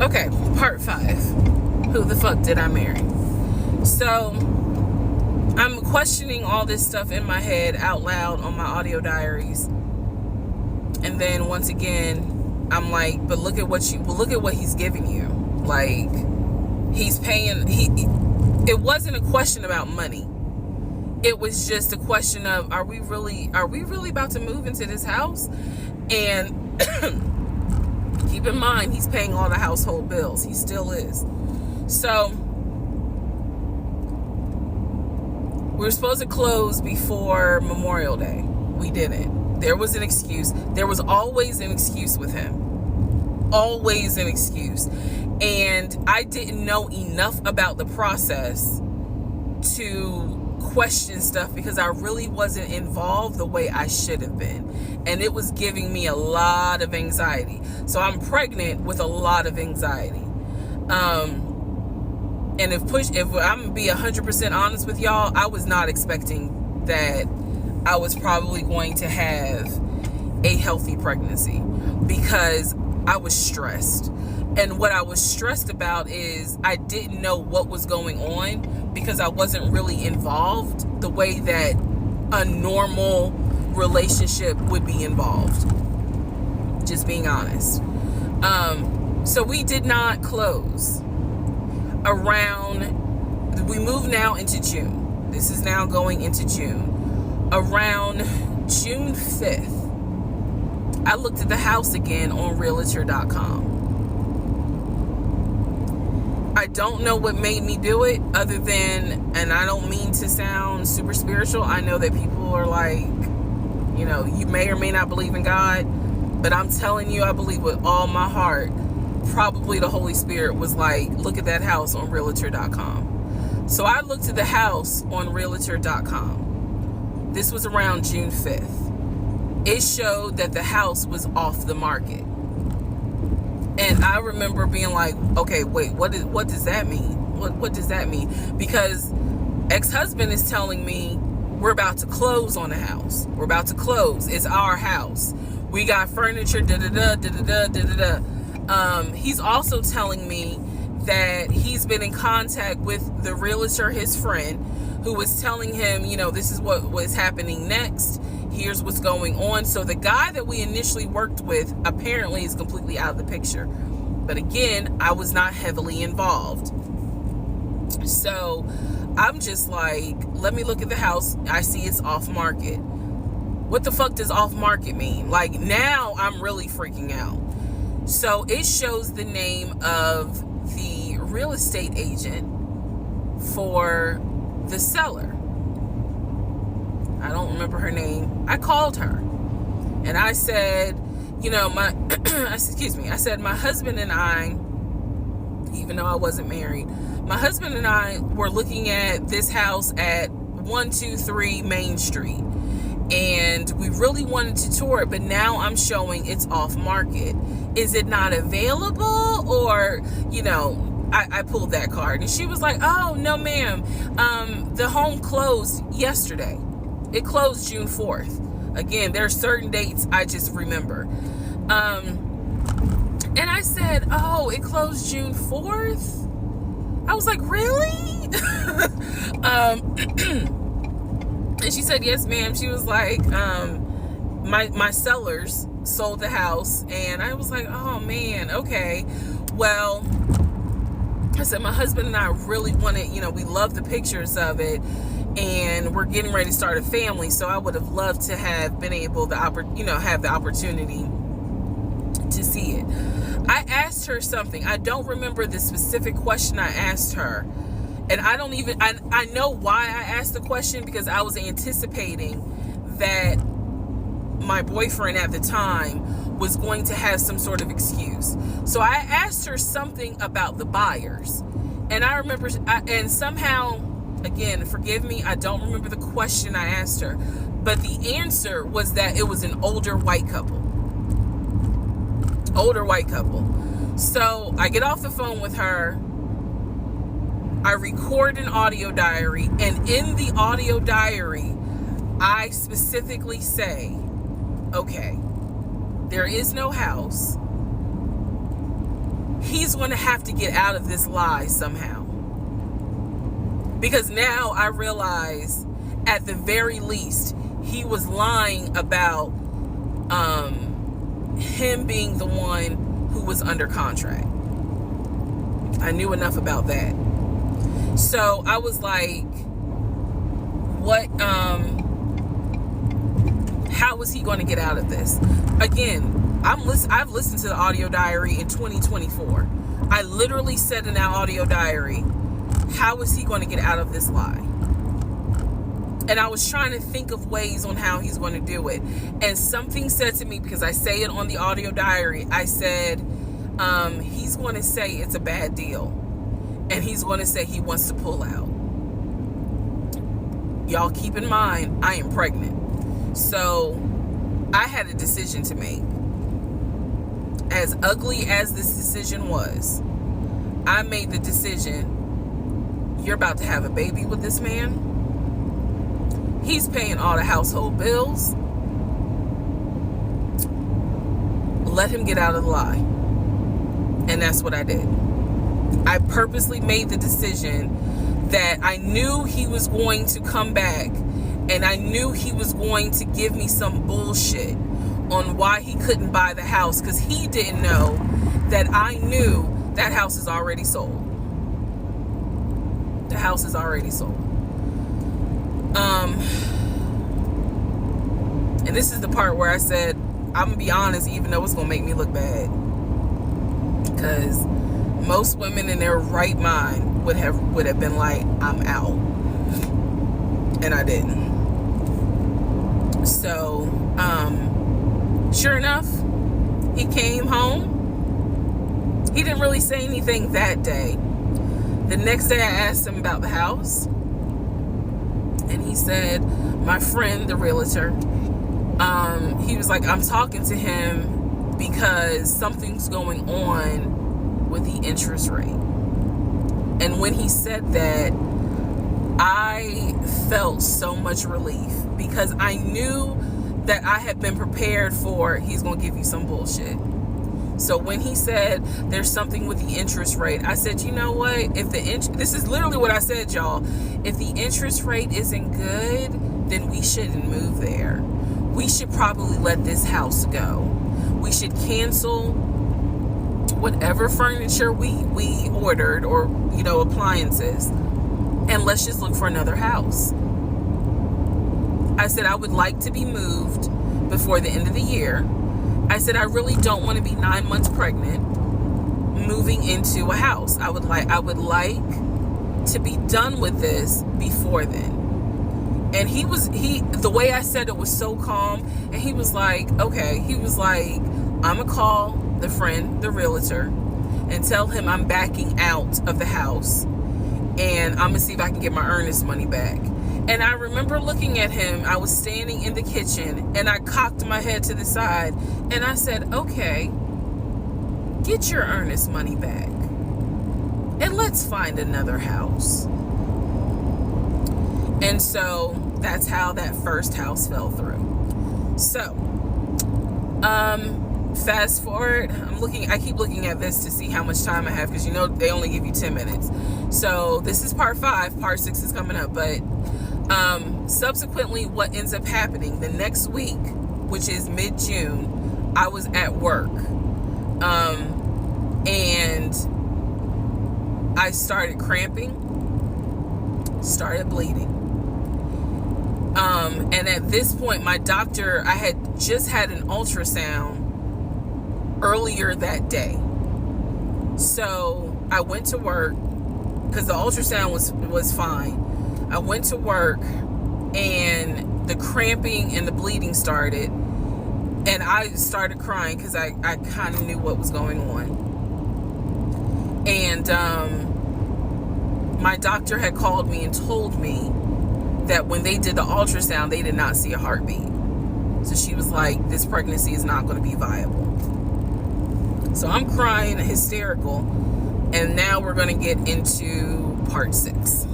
Okay, part 5. Who the fuck did I marry? So, I'm questioning all this stuff in my head out loud on my audio diaries. And then once again, I'm like, but look at what he's giving you. Like, he's paying, it wasn't a question about money. It was just a question of, are we really about to move into this house? And keep in mind, he's paying all the household bills. He still is. So, we were supposed to close before Memorial Day. We didn't. There was an excuse. There was always an excuse with him. Always an excuse. And I didn't know enough about the process to question stuff because I really wasn't involved the way I should have been. And it was giving me a lot of anxiety. So I'm pregnant with a lot of anxiety. And if I'm gonna be 100% honest with y'all, I was not expecting that I was probably going to have a healthy pregnancy because I was stressed. And what I was stressed about is I didn't know what was going on because I wasn't really involved the way that a normal relationship would be involved. Just being honest. So we did not close. We move now into June. This is now going into June. Around June 5th, I looked at the house again on Realtor.com. I don't know what made me do it other than, and I don't mean to sound super spiritual. I know that people are like, you may or may not believe in God, but I'm telling you, I believe with all my heart. Probably the Holy Spirit was like, look at that house on Realtor.com. So I looked at the house on Realtor.com. This was around June 5th. It showed that the house was off the market. And I remember being like, okay, wait, what does that mean? What does that mean? Because ex-husband is telling me we're about to close on the house. We're about to close. It's our house. We got furniture, da-da-da, da-da-da, da-da-da. He's also telling me that he's been in contact with the realtor, his friend, who was telling him, this is what was happening next. Here's what's going on. So the guy that we initially worked with apparently is completely out of the picture. But again, I was not heavily involved. So I'm just like, let me look at the house. I see it's off market. What the fuck does off market mean? Like, now I'm really freaking out. So it shows the name of the real estate agent for the seller. I don't remember her name. I called her and I said, I said, my husband and I, even though I wasn't married, my husband and I were looking at this house at 123 Main Street. And we really wanted to tour it, but now I'm showing it's off market. Is it not available? Or, I pulled that card. And she was like, oh, no, ma'am. The home closed yesterday. It closed June 4th. Again, there are certain dates I just remember. And I said, oh, it closed June 4th? I was like, really? And she said, yes, ma'am. She was like, my sellers sold the house. And I was like, oh, man, okay. Well, I said, my husband and I really wanted, we love the pictures of it. And we're getting ready to start a family. So I would have loved to have been able to, have the opportunity to see it. I asked her something. I don't remember the specific question I asked her. And I know why I asked the question, because I was anticipating that my boyfriend at the time was going to have some sort of excuse. So I asked her something about the buyers. And I remember, and somehow, again, forgive me, I don't remember the question I asked her. But the answer was that it was an older white couple. Older white couple. So I get off the phone with her. I record an audio diary, and in the audio diary, I specifically say, okay, there is no house. he's going to have to get out of this lie somehow. Because now I realize, at the very least, he was lying about him being the one who was under contract. I knew enough about that. So I was like, what, how was he going to get out of this? Again, I've listened to the audio diary in 2024. I literally said in that audio diary, how is he going to get out of this lie? And I was trying to think of ways on how he's going to do it. And something said to me, because I say it on the audio diary, I said, he's going to say it's a bad deal. And he's going to say he wants to pull out. Y'all keep in mind, I am pregnant. So I had a decision to make. As ugly as this decision was, I made the decision, you're about to have a baby with this man. He's paying all the household bills. Let him get out of the lie. And that's what I did. I purposely made the decision that I knew he was going to come back, and I knew he was going to give me some bullshit on why he couldn't buy the house, because he didn't know that I knew that house is already sold. The house is already sold. And this is the part where I said, I'm gonna be honest, even though it's gonna make me look bad, because most women in their right mind would have been like, I'm out. And I didn't. So sure enough, he came home. He didn't really say anything that day. The next day I asked him about the house, and he said, my friend, the realtor, he was like, I'm talking to him because something's going on with the interest rate. And when he said that, I felt so much relief, because I knew that I had been prepared for, he's going to give you some bullshit. So when he said there's something with the interest rate, I said, you know what? If this is literally what I said, y'all. If the interest rate isn't good, then we shouldn't move there. We should probably let this house go. We should cancel whatever furniture we ordered, or, you know, appliances, and let's just look for another house. I said, I would like to be moved before the end of the year. I said, I really don't want to be 9 months pregnant moving into a house. I would like to be done with this before then. And the way I said it was so calm, and he was like, okay. He was like, I'm gonna call the friend, the realtor, and tell him I'm backing out of the house, and I'm gonna see if I can get my earnest money back. And I remember looking at him. I was standing in the kitchen, and I cocked my head to the side, and I said, okay, get your earnest money back, and let's find another house. And so that's how that first house fell through. So fast forward, I keep looking at this to see how much time I have, because you know they only give you 10 minutes. So this is part 5. Part 6 is coming up. But subsequently, what ends up happening the next week, which is mid-June, I was at work, and I started cramping, started bleeding. And at this point, my doctor, I had just had an ultrasound earlier that day. So I went to work, because the ultrasound was fine. I went to work, and the cramping and the bleeding started, and I started crying because I kind of knew what was going on. And my doctor had called me and told me that when they did the ultrasound, they did not see a heartbeat. So she was like, this pregnancy is not going to be viable. So I'm crying, hysterical, and now we're going to get into part 6.